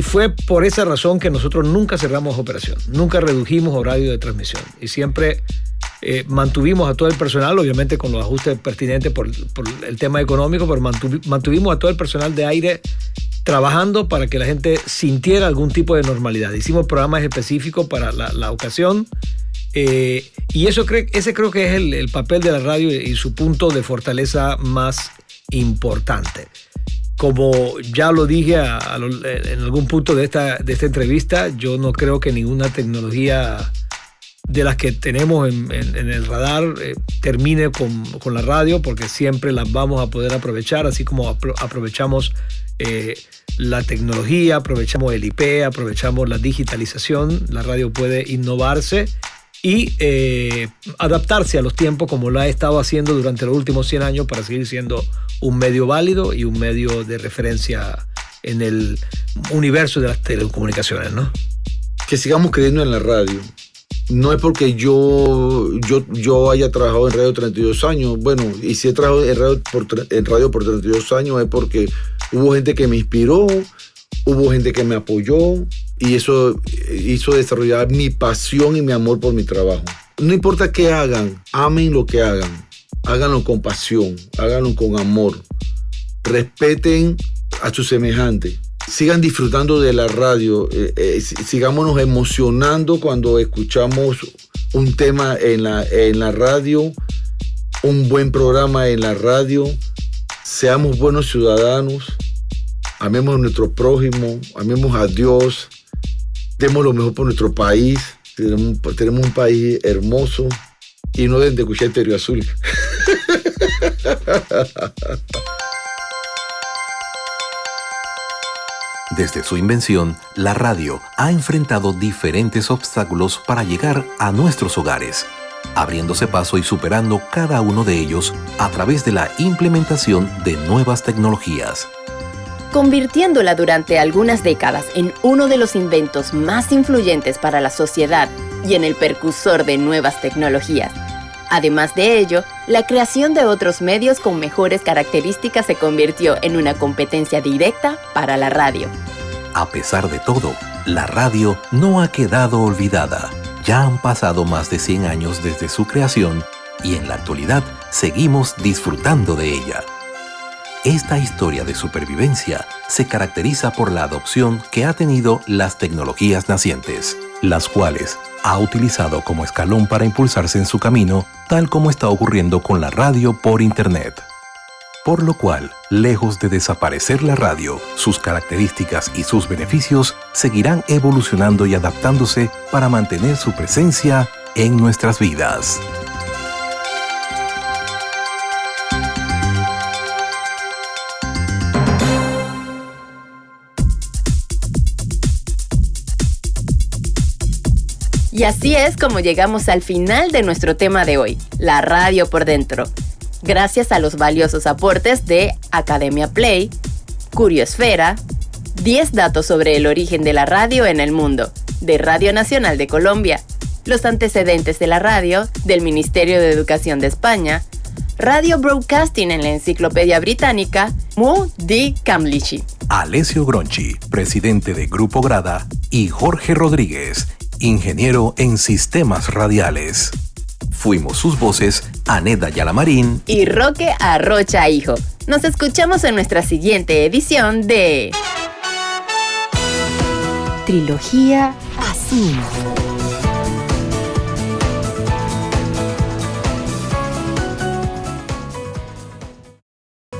fue por esa razón que nosotros nunca cerramos operación, nunca redujimos horario de transmisión y siempre mantuvimos a todo el personal, obviamente con los ajustes pertinentes por el tema económico, pero mantuvimos a todo el personal de aire trabajando para que la gente sintiera algún tipo de normalidad. Hicimos programas específicos para la ocasión y ese creo que es el papel de la radio y su punto de fortaleza más importante. Como ya lo dije en algún punto de esta entrevista, yo no creo que ninguna tecnología de las que tenemos en el radar termine con la radio, porque siempre las vamos a poder aprovechar, así como aprovechamos la tecnología, aprovechamos el IP, aprovechamos la digitalización. La radio puede innovarse y adaptarse a los tiempos como lo ha estado haciendo durante los últimos 100 años para seguir siendo un medio válido y un medio de referencia en el universo de las telecomunicaciones, ¿no? Que sigamos creyendo en la radio. No es porque yo haya trabajado en radio 32 años. Bueno, y si he trabajado en radio por 32 años es porque hubo gente que me inspiró, hubo gente que me apoyó y eso hizo desarrollar mi pasión y mi amor por mi trabajo. No importa qué hagan, amen lo que hagan. Háganlo con pasión, háganlo con amor. Respeten a sus semejantes. Sigan disfrutando de la radio. Sigámonos emocionando cuando escuchamos un tema en la radio, un buen programa en la radio. Seamos buenos ciudadanos. Amemos a nuestro prójimo, amemos a Dios. Demos lo mejor por nuestro país. Tenemos un país hermoso. Y no deben de escuchar Estéreo Azul. Desde su invención, la radio ha enfrentado diferentes obstáculos para llegar a nuestros hogares, abriéndose paso y superando cada uno de ellos a través de la implementación de nuevas tecnologías. Convirtiéndola durante algunas décadas en uno de los inventos más influyentes para la sociedad y en el precursor de nuevas tecnologías. Además de ello, la creación de otros medios con mejores características se convirtió en una competencia directa para la radio. A pesar de todo, la radio no ha quedado olvidada. Ya han pasado más de 100 años desde su creación y en la actualidad seguimos disfrutando de ella. Esta historia de supervivencia se caracteriza por la adopción que ha tenido las tecnologías nacientes, las cuales ha utilizado como escalón para impulsarse en su camino, tal como está ocurriendo con la radio por Internet. Por lo cual, lejos de desaparecer la radio, sus características y sus beneficios seguirán evolucionando y adaptándose para mantener su presencia en nuestras vidas. Y así es como llegamos al final de nuestro tema de hoy, la radio por dentro. Gracias a los valiosos aportes de Academia Play, Curiosfera, 10 datos sobre el origen de la radio en el mundo, de Radio Nacional de Colombia, los antecedentes de la radio, del Ministerio de Educación de España, Radio Broadcasting en la Enciclopedia Británica, Mu di Camlici, Alessio Gronchi, presidente de Grupo Grada, y Jorge Rodríguez, ingeniero en sistemas radiales. Fuimos sus voces, Aneda Yalamarín y Roque Arrocha Hijo. Nos escuchamos en nuestra siguiente edición de Trilogía Asín.